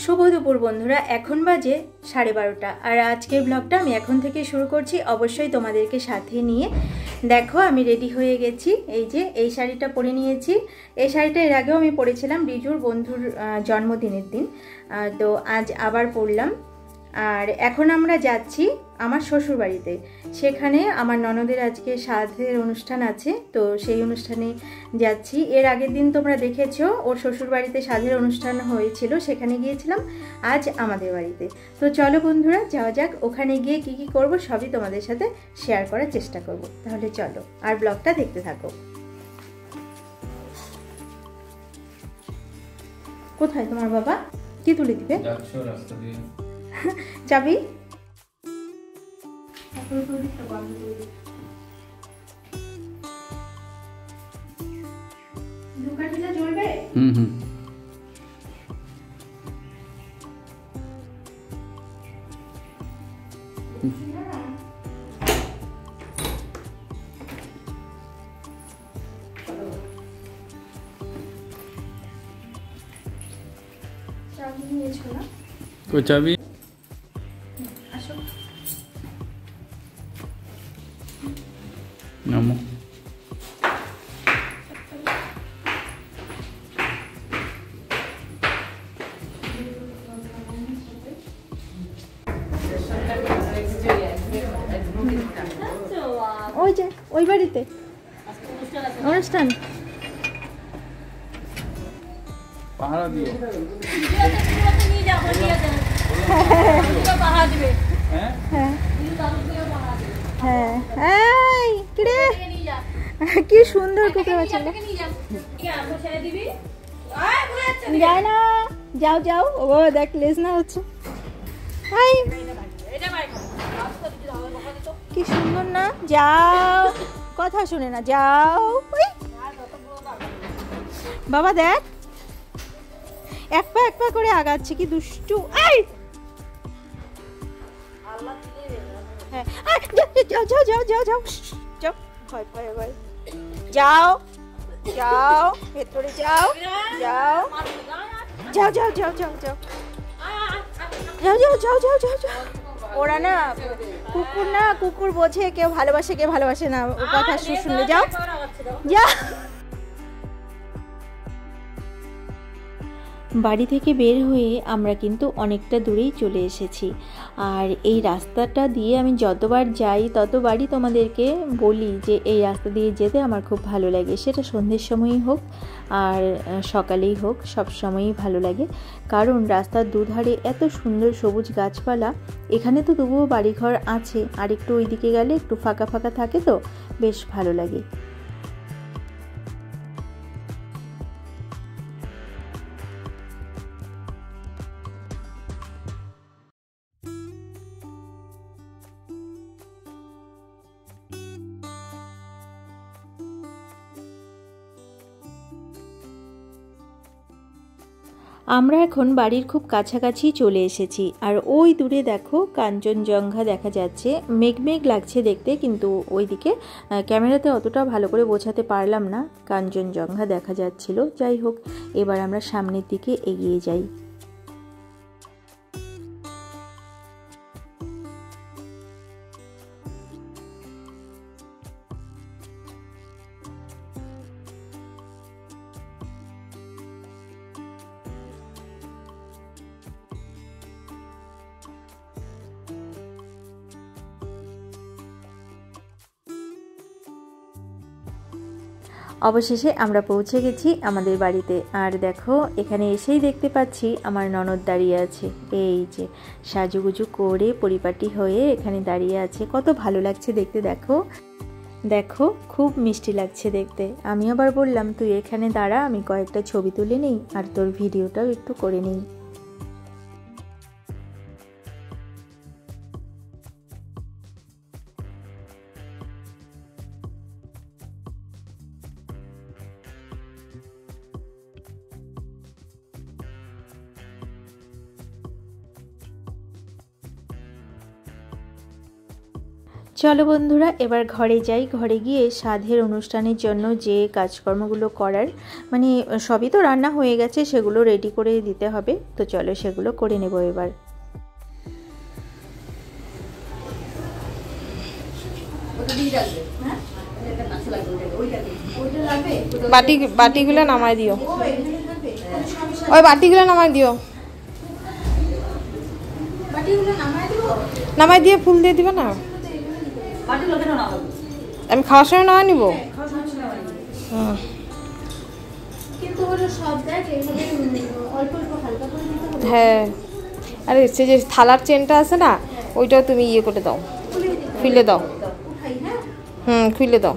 শুভ দুপুর বন্ধুরা, এখন বাজে 12:30 আর আজকের ব্লগটা আমি এখন থেকে শুরু করছি, অবশ্যই তোমাদেরকে সাথে নিয়ে। দেখো আমি রেডি হয়ে গেছি, এই যে এই শাড়িটা পরে নিয়েছি। এই শাড়িটা এর আগেও আমি পরেছিলাম রিজুর বন্ধুর জন্মদিনের দিন, তো আজ আবার পরলাম। আর এখন আমরা যাচ্ছি আমার শ্বশুর বাড়িতে, সেখানে আমার ননদের আজকে সাধের অনুষ্ঠান আছে, তো সেই অনুষ্ঠানে যাচ্ছি। এর আগের দিন তোমরা দেখেছো ওর শ্বশুর বাড়িতে সাধের অনুষ্ঠান হয়েছিল, সেখানে গিয়েছিলাম। আজ আমাদের বাড়িতে, তো চলো বন্ধুরা যাওয়া যাক। ওখানে গিয়ে কি কি করব সবই তোমাদের সাথে শেয়ার করার চেষ্টা করব। তাহলে চলো আর ব্লগটা দেখতে থাকো। কোথায় তোমার বাবা? কি তুলে দিবে? যাবি? জ্বলবে? চাবি নিয়েছো না? কই চাবি? আসো। নামো। ওই যে ওই বাড়িতে অনুষ্ঠান। পাহারা দিও। হ্যাঁ, কি সুন্দর কুকুর আছে। যায় না, যাও যাও। ও দেখ লেজ না হচ্ছে, কি সুন্দর না। যাও, কথা শুনে না, যাও। বাবা দেখ এক পা করে আগাচ্ছে, কি দুষ্টু। যাও যাও যাও যাও যাও যাও, ভয় ভয় ভয়। যাও যাও, ভেতরে যাও যাও যাও যাও যাও যাও যাও যাও যাও যাও যাও যাও যাও। ওরা না কুকুর, না কুকুর বোঝে কেউ ভালোবাসে কে ভালোবাসে না, ও কথা শুনলে। যাও যাও। বাড়ি থেকে বের হয়ে আমরা কিন্তু অনেকটা দূরেই চলে এসেছি। আর এই রাস্তাটা দিয়ে আমি যতবার যাই ততবারই তোমাদেরকে বলি যে এই রাস্তা দিয়ে যেতে আমার খুব ভালো লাগে, সেটা সন্ধ্যের সময়ই হোক আর সকালেই হোক, সব সময়ই ভালো লাগে। কারণ রাস্তার দুধারে এত সুন্দর সবুজ গাছপালা। এখানে তো তবুও বাড়িঘর আছে, আর একটু ওই দিকে গেলে একটু ফাঁকা ফাঁকা থাকে, তো বেশ ভালো লাগে। আমরা এখন বাড়ির খুব কাছাকাছি চলে এসেছি, আর ওই দূরে দেখো কাঞ্চনজঙ্ঘা দেখা যাচ্ছে। মেঘ লাগছে দেখতে, কিন্তু ওইদিকে ক্যামেরাতে অতটা ভালো করে বোঝাতে পারলাম না, কাঞ্চনজঙ্ঘা দেখা যাচ্ছিল। যাই হোক, এবার আমরা সামনের দিকে এগিয়ে যাই। অবশেষে আমরা পৌঁছে গেছি আমাদের বাড়িতে। আর দেখো এখানে এসেই দেখতে পাচ্ছি আমার ননদ দাঁড়িয়ে আছে, এই যে সাজুগুজু করে পরিপাটি হয়ে এখানে দাঁড়িয়ে আছে। কত ভালো লাগছে দেখতে। দেখো দেখো, খুব মিষ্টি লাগছে দেখতে। আমি আবার বললাম তুই এখানে দাঁড়া, আমি কয়েকটা ছবি তুলে নিই আর তোর ভিডিওটাও একটু করে নিই। চলো বন্ধুরা এবার ঘরে যাই। ঘরে গিয়ে সাধের অনুষ্ঠানের জন্য যে কাজকর্মগুলো করার মানে সবই তো রান্না হয়ে গেছে, সেগুলো রেডি করে দিতে হবে। তো চলো সেগুলো করে নেব এবার। বাটিগুলো নামায় দিও, ওই বাটিগুলো নামায় দিও, নামাই দিয়ে ফুল দিয়ে দিবে না। আমি খাওয়ার সময় নামাই নিব। হ্যাঁ, আরে সে যে থালার চেনটা আছে না, ওইটাও তুমি ইয়ে করে দাও, খুলে দাও। খুলে দাও।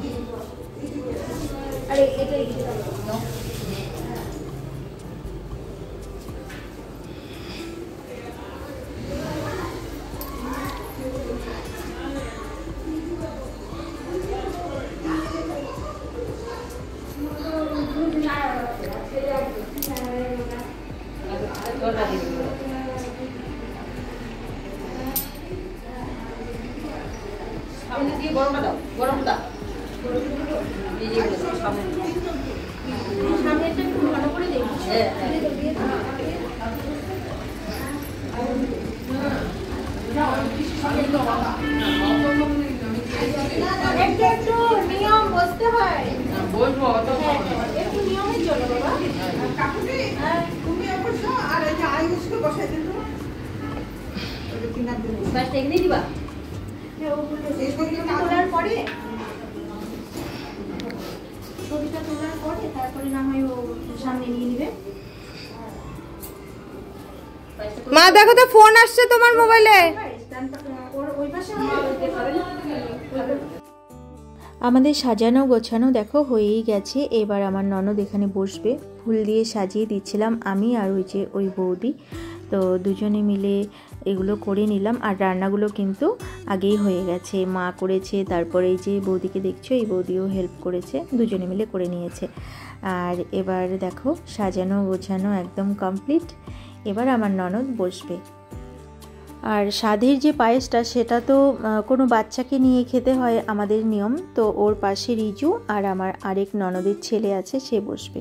মা দেখো তো ফোন আসছে তোমার মোবাইলে। আমাদের সাজানো গোছানো দেখো হয়েই গেছে। এবার আমার ননদ এখানে বসবে, ফুল দিয়ে সাজিয়ে দিচ্ছিলাম আমি আর ওই বৌদি। তো দুজনে মিলে এগুলো করে নিলাম। আর রান্নাগুলো কিন্তু আগেই হয়ে গেছে, মা করেছে, তারপরে এই যে বৌদিকে দেখছো, এই বৌদিও হেল্প করেছে, দুজনে মিলে করে নিয়েছে। আর এবার দেখো সাজানো গোছানো একদম কমপ্লিট। এবার আমার ননদ বসবে। আর সাধের যে পায়েসটা সেটা তো কোনো বাচ্চাকে নিয়ে খেতে হয় আমাদের নিয়ম। তো ওর পাশে রিজু আর আমার আরেক ননদের ছেলে আছে, সে বসবে।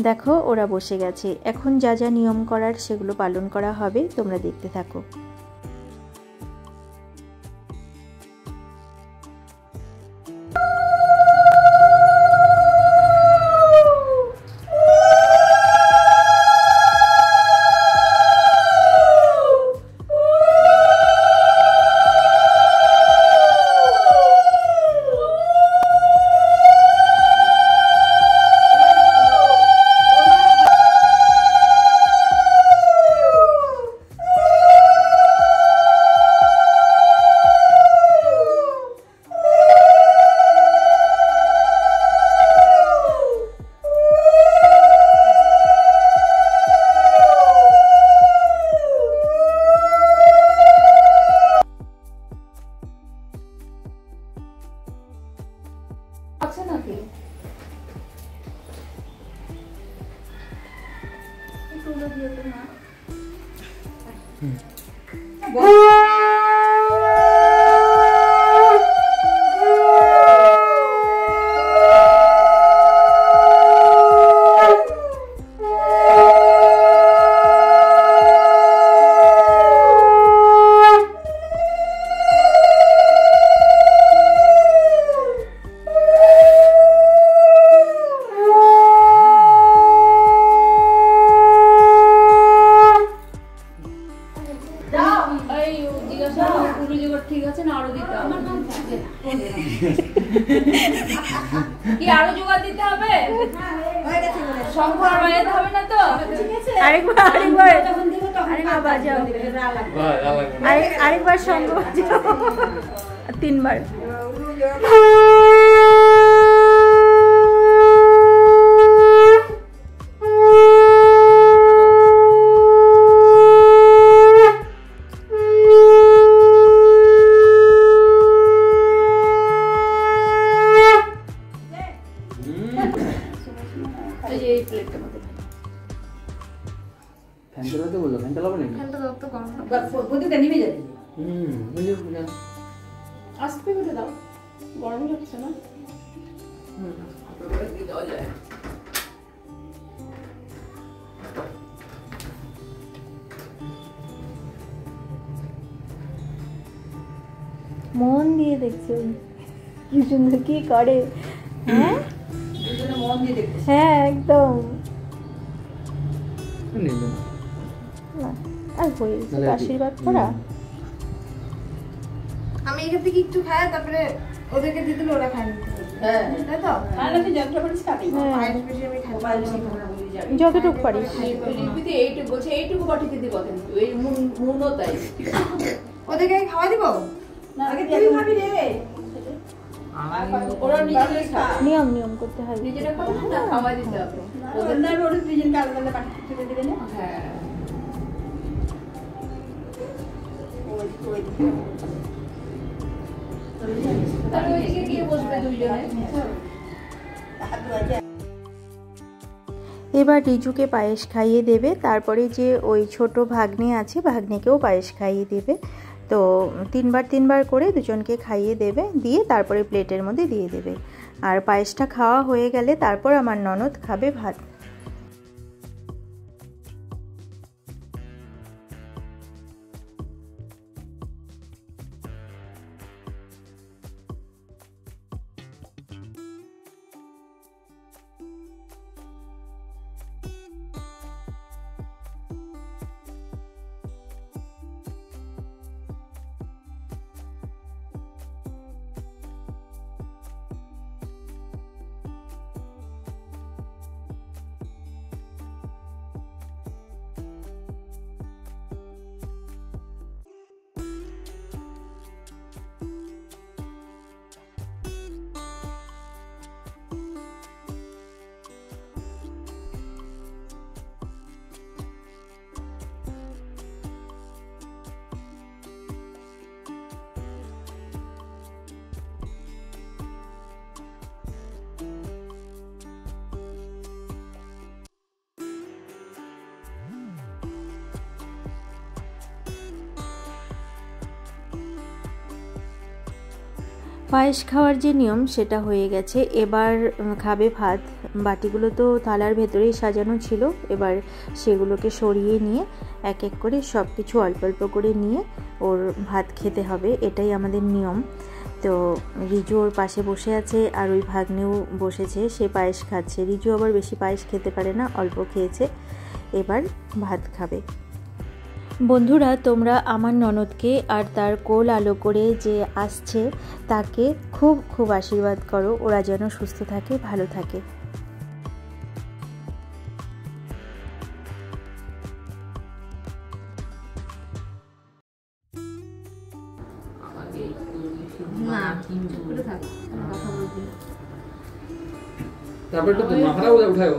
দেখো ওরা বসে গেছে। এখন যা যা নিয়ম করার সেগুলো পালন করা হবে, তোমরা দেখতে থাকো। কি আরো জোগাড় দিতে হবে? শঙ্কর বাজাতে হবে না তো? আরেকবার বাজাও, আরেকবার শঙ্খ বাজাও, 3 বার। এই প্লেটটা মধ্যে দাও, গরম হচ্ছে না। মন দিয়ে দেখছে কি সুন্দর কি করে। হ্যাঁ হ্যাঁ একদম। না, আর হয়েছে আশীর্বাদ করা। আমি এখান থেকে একটু খাই, তারপরে ওদেরকে দিয়ে দিলে ওরা খায়। হ্যাঁ তাই তো। আর আমি যতটা পারিস খাবি, পায়েস বেশি আমি খাবো, পায়েস বেশি খাবো না বলি যাবে। যতটুকু পারিস। লিপিতে এইটুকু বলছে, এইটুকু বাটিতে দিব কিন্তু এই মুনও তাই। ওদেরকে খাওয়া দিব না, আগে তুই খাবি রে। ওরা নিজেরাই খায়, নিয়ম করতে হয়, নিজেরা খাবে না, খাওয়া দিতে হবে। ওদের না ওরা দুজন কাল কাল বাটিতে তুলে দিবে না। হ্যাঁ ওই তাহলে ওইদিকে গিয়ে বসবে দুইজনে। এবার রিজুকে পায়েস খাইয়ে দেবে, তারপরে যে ওই ছোট ভাগ্নে আছে ভাগ্নেকেও পায়েস খাইয়ে দেবে। তো তিনবার করে দুজনকে খাইয়ে দেবে, দিয়ে তারপরে প্লেটের মধ্যে দিয়ে দেবে। আর পায়েসটা খাওয়া হয়ে গেলে তারপর আমার ননদ খাবে ভাত। পায়েস খাওয়ার যে নিয়ম সেটা হয়ে গেছে, এবার খাবে ভাত। বাটিগুলো তো থালার ভেতরেই সাজানো ছিল, এবার সেগুলোকে সরিয়ে নিয়ে এক এক করে সব কিছু অল্প অল্প করে নিয়ে ওর ভাত খেতে হবে, এটাই আমাদের নিয়ম। তো রিজু ওর পাশে বসে আছে, আর ওই ভাগ্নেও বসেছে, সে পায়েস খাচ্ছে। রিজু আবার বেশি পায়েস খেতে পারে না, অল্প খেয়েছে, এবার ভাত খাবে। বন্ধুরা, তোমরা আমার ননদকে আর তার কোল আলো করে যে আসছে তাকে খুব খুব আশীর্বাদ করো, ওরা যেন সুস্থ থাকে, ভালো থাকে। তারপর তো মাথাটা উঠাও,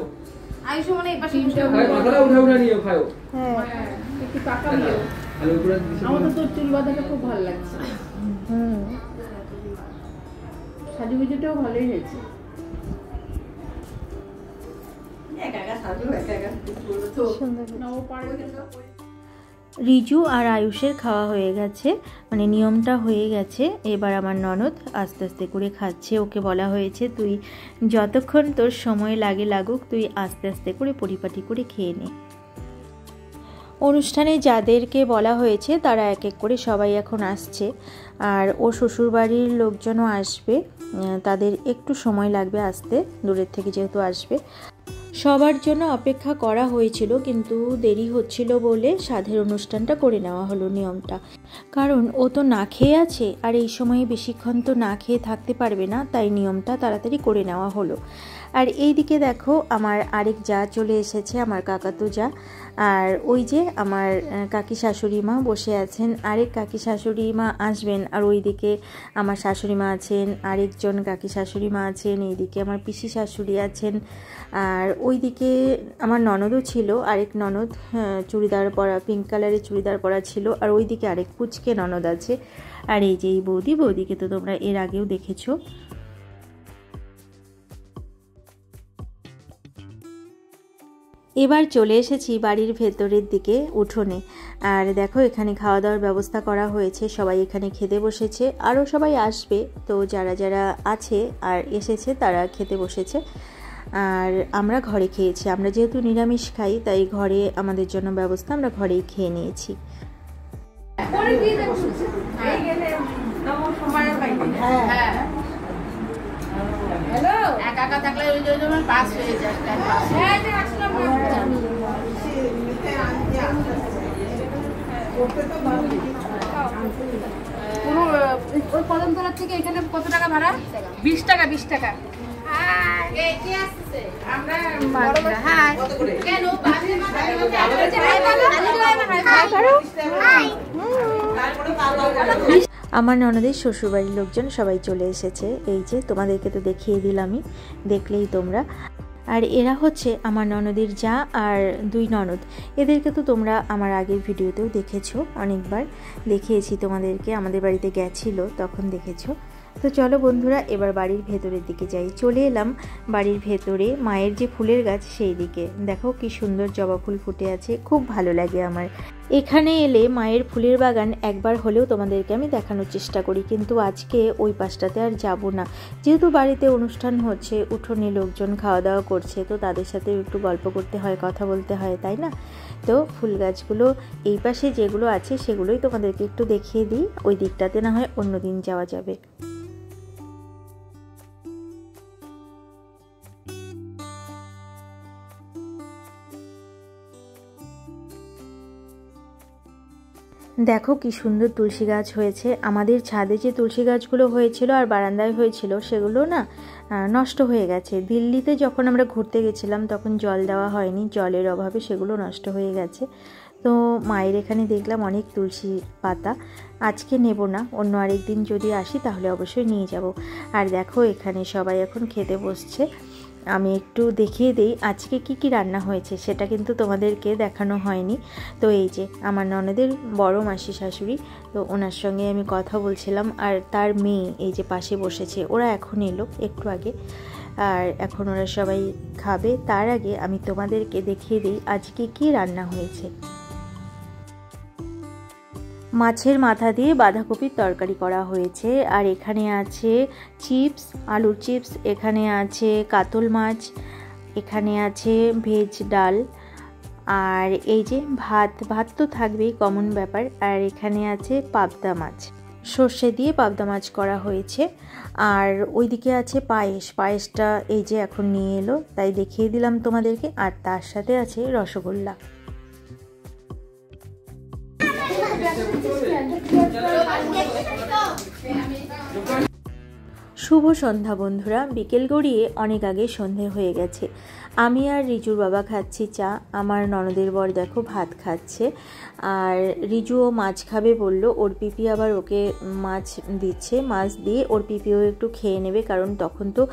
আইসো মানে এই পাশে মাথাটা উঠা নিয়ে খাও। হ্যাঁ একটু পাকা দিও। আমার তো তোর চুল বাঁধাটা খুব ভালো লাগছে। সাজুগুজুটাও ভালোই হয়েছে। রিজু আর আয়ুষের খাওয়া হয়ে গেছে, মানে নিয়মটা হয়ে গেছে। এবার আমার ননদ আস্তে আস্তে করে খাচ্ছে। ওকে বলা হয়েছে তুই যতক্ষণ তোর সময় লাগুক তুই আস্তে আস্তে করে পরিপাটি করে খেয়ে নে। অনুষ্ঠানে যাদেরকে বলা হয়েছে তারা এক এক করে সবাই এখন আসছে, আর ও শ্বশুরবাড়ির লোকজনও আসবে, তাদের একটু সময় লাগবে আসতে, দূরের থেকে যেহেতু আসবে। সবার জন্য অপেক্ষা করা হয়েছিল, কিন্তু দেরি হচ্ছিল বলে সাধের অনুষ্ঠানটা করে নেওয়া হলো নিয়মটা। কারণ ও তো না খেয়ে আছে, আর এই সময়ে বেশিক্ষণ তো না খেয়ে থাকতে পারবে না, তাই নিয়মটা তাড়াতাড়ি করে নেওয়া হলো। আর এইদিকে দেখো আমার আরেক যা চলে এসেছে, আমার কাকাতো যা। আর ওই যে আমার কাকি শাশুড়ি মা বসে আছেন, আরেক কাকি শাশুড়ি মা আসবেন। আর ওইদিকে আমার শাশুড়ি মা আছেন, আরেকজন কাকি শাশুড়ি মা আছেন, এইদিকে আমার পিসি শাশুড়ি আছেন, আর ওইদিকে আমার ননদও ছিল, আরেক ননদ চুড়িদার পরা, পিঙ্ক কালারের চুড়িদার পরা ছিল। আর ওইদিকে আরেক পুচকে ননদ আছে। আর এই যে এই বৌদিকে তো তোমরা এর আগেও দেখেছো। এবার চলে এসেছি বাড়ির ভেতরের দিকে উঠোনে। আর দেখো এখানে খাওয়া দাওয়ার ব্যবস্থা করা হয়েছে, সবাই এখানে খেতে বসেছে, আরও সবাই আসবে, তো যারা যারা আছে আর এসেছে তারা খেতে বসেছে। আর আমরা ঘরে খেয়েছি, আমরা যেহেতু নিরামিষ খাই তাই ঘরে আমাদের জন্য ব্যবস্থা, আমরা ঘরেই খেয়ে নিয়েছি। কদমতলা থেকে এখানে কত টাকা ভাড়া? 20 টাকা। 20 টাকা। আমার ননদের শ্বশুরবাড়ির লোকজন সবাই চলে এসেছে, এই যে তোমাদেরকে তো দেখিয়ে দিলামই, দেখলেই তোমরা। আর এরা হচ্ছে আমার ননদের যা আর 2 ননদ। এদেরকে তো তোমরা আমার আগের ভিডিওতেও দেখেছো, অনেকবার দেখিয়েছি তোমাদেরকে, আমাদের বাড়িতে গেছিলো তখন দেখেছো। তো চলো বন্ধুরা এবার বাড়ির ভেতরের দিকে যাই। চলে এলাম বাড়ির ভেতরে, মায়ের যে ফুলের গাছ সেই দিকে। দেখো কি সুন্দর জবা ফুল ফুটে আছে, খুব ভালো লাগে আমার। এখানে এলে মায়ের ফুলের বাগান একবার হলেও তোমাদেরকে আমি দেখানোর চেষ্টা করি, কিন্তু আজকে ওই পাশটাতে আর যাব না, যেহেতু বাড়িতে অনুষ্ঠান হচ্ছে, উঠোনে লোকজন খাওয়া দাওয়া করছে, তো তাদের সাথে একটু গল্প করতে হয়, কথা বলতে হয়, তাই না? তো ফুল গাছগুলো এই পাশে যেগুলো আছে সেগুলোই তোমাদেরকে একটু দেখিয়ে দিই, ওই দিকটাতে না হয় অন্যদিন যাওয়া যাবে। দেখো কি সুন্দর তুলসী গাছ হয়েছে। আমাদের ছাদে যে তুলসী গাছগুলো হয়েছিল আর বারান্দায় হয়েছিল সেগুলো না নষ্ট হয়ে গেছে। দিল্লিতে যখন আমরা ঘুরতে গেছিলাম তখন জল দেওয়া হয়নি, জলের অভাবে সেগুলো নষ্ট হয়ে গেছে। তো মায়ের এখানে দেখলাম অনেক তুলসী পাতা, আজকে নেব না, অন্য আরেক দিন যদি আসি তাহলে অবশ্যই নিয়ে যাব। আর দেখো এখানে সবাই এখন খেতে বসছে। আমি একটু দেখিয়ে দিই আজকে কি কি রান্না হয়েছে, সেটা কিন্তু তোমাদেরকে দেখানো হয়নি। তো এই যে আমার ননদের বড় মাসি শাশুড়ি, তো ওনার সঙ্গে আমি কথা বলছিলাম, আর তার মেয়ে এই যে পাশে বসেছে, ওরা এখন এলো একটু আগে, আর এখন ওরা সবাই খাবে। তার আগে আমি তোমাদেরকে দেখিয়ে দিই আজকে কি রান্না হয়েছে। মাছের মাথা দিয়ে বাঁধাকপির তরকারি করা হয়েছে, আর এখানে আছে চিপস, আলুর চিপস, এখানে আছে কাতল মাছ, এখানে আছে ভেজ ডাল, আর এই যে ভাত তো থাকবেই, কমন ব্যাপার। আর এখানে আছে পাবদা মাছ, সর্ষে দিয়ে পাবদা মাছ করা হয়েছে। আর ওইদিকে আছে পায়েসটা এই যে এখন নিয়ে এলো, তাই দেখিয়ে দিলাম তোমাদেরকে। আর তার সাথে আছে রসগোল্লা। শুভ সন্ধ্যা বন্ধুরা, বিকেল গড়িয়ে অনেক আগে সন্ধে হয়ে গেছে। আমি আর রিজুর বাবা খাচ্ছি চা, আমার ননদের বর দেখো ভাত খাচ্ছে, আর রিজুও মাছ খাবে বলল, ওর পিপি আবার ওকে মাছ দিচ্ছে, মাছ দিয়ে ওর পিপিও একটু খেয়ে নেবে, কারণ তখন তো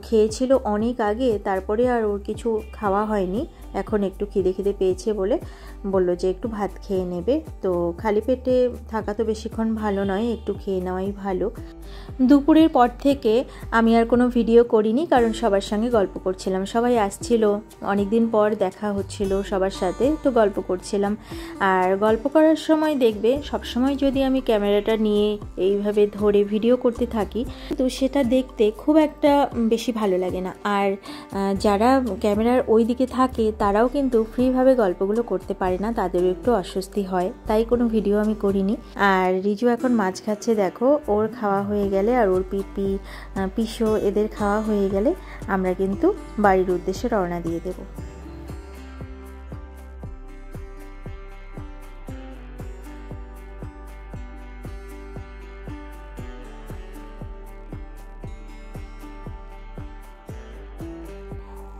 খেয়েছিল অনেক আগে, তারপরে আর ওর কিছু খাওয়া হয়নি, এখন একটু খিদে পেয়েছে বলে বলল যে একটু ভাত খেয়ে নেবে। তো খালি পেটে থাকা তো বেশিক্ষণ ভালো নয়, একটু খেয়ে নেওয়াই ভালো। দুপুরের পর থেকে আমি আর কোনো ভিডিও করিনি, কারণ সবার সঙ্গে গল্প করছিলাম, সবাই আসছিল, অনেক দিন পর দেখা হচ্ছিল সবার সাথে, তো গল্প করছিলাম। আর গল্প করার সময় দেখবে সবসময় যদি আমি ক্যামেরাটা নিয়ে এইভাবে ধরে ভিডিও করতে থাকি, তো সেটা দেখতে খুব একটা বেশি ভালো লাগে না। আর যারা ক্যামেরার ওই দিকে থাকে তারাও কিন্তু ফ্রিভাবে গল্পগুলো করতে পারে না, তাদেরও একটু অস্বস্তি হয়, তাই কোনো ভিডিও আমি করিনি। আর রিজু এখন মাছ খাচ্ছে, দেখো ওর খাওয়া হয়ে গেলে আর ওর পিসো এদের খাওয়া হয়ে গেলে আমরা কিন্তু বাড়ির উদ্দেশ্যে রওনা দিয়ে দেব।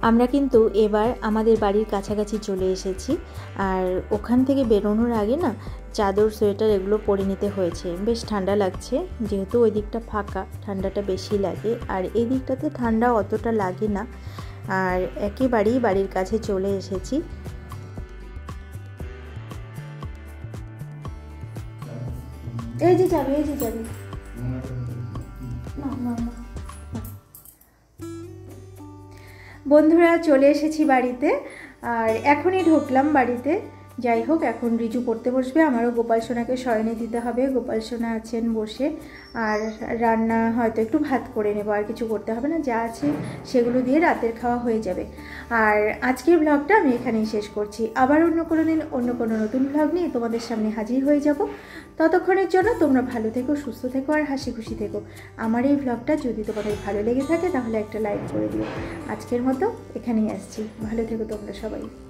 আমরা কিন্তু এবার আমাদের বাড়ির কাছাকাছি চলে এসেছি, আর ওখান থেকে বেরোনোর আগে না চাদর সোয়েটার এগুলো পরে নিতে হয়েছে, বেশ ঠান্ডা লাগছে, যেহেতু ওই দিকটা ফাঁকা ঠান্ডাটা বেশি লাগে, আর এই দিকটাতে ঠান্ডা অতটা লাগে না। আর একেবারেই বাড়ির কাছে চলে এসেছি। এই যে যাবে বন্ধুরা, চলে এসেছি বাড়িতে। আর এখনই ঢুকলাম বাড়িতে। যাই হোক, এখন রিজু পড়তে বসবে, আমারও গোপাল সোনাকে শয়নে দিতে হবে। গোপাল সোনা আছেন বসে, আর রান্না হয়তো একটু ভাত করে নেবো, আর কিছু করতে হবে না, যা আছে সেগুলো দিয়ে রাতের খাওয়া হয়ে যাবে। আর আজকের ব্লগটা আমি এখানেই শেষ করছি। আবার অন্য কোনো দিন অন্য কোনো নতুন ব্লগ নিয়ে তোমাদের সামনে হাজির হয়ে যাব। ততক্ষণের জন্য তোমরা ভালো থেকো, সুস্থ থেকো আর হাসি খুশি থেকো। আমার এই ব্লগটা যদি তোমাদের ভালো লেগে থাকে তাহলে একটা লাইক করে দিও। আজকের মতো এখানেই আসছি, ভালো থেকো তোমরা সবাই।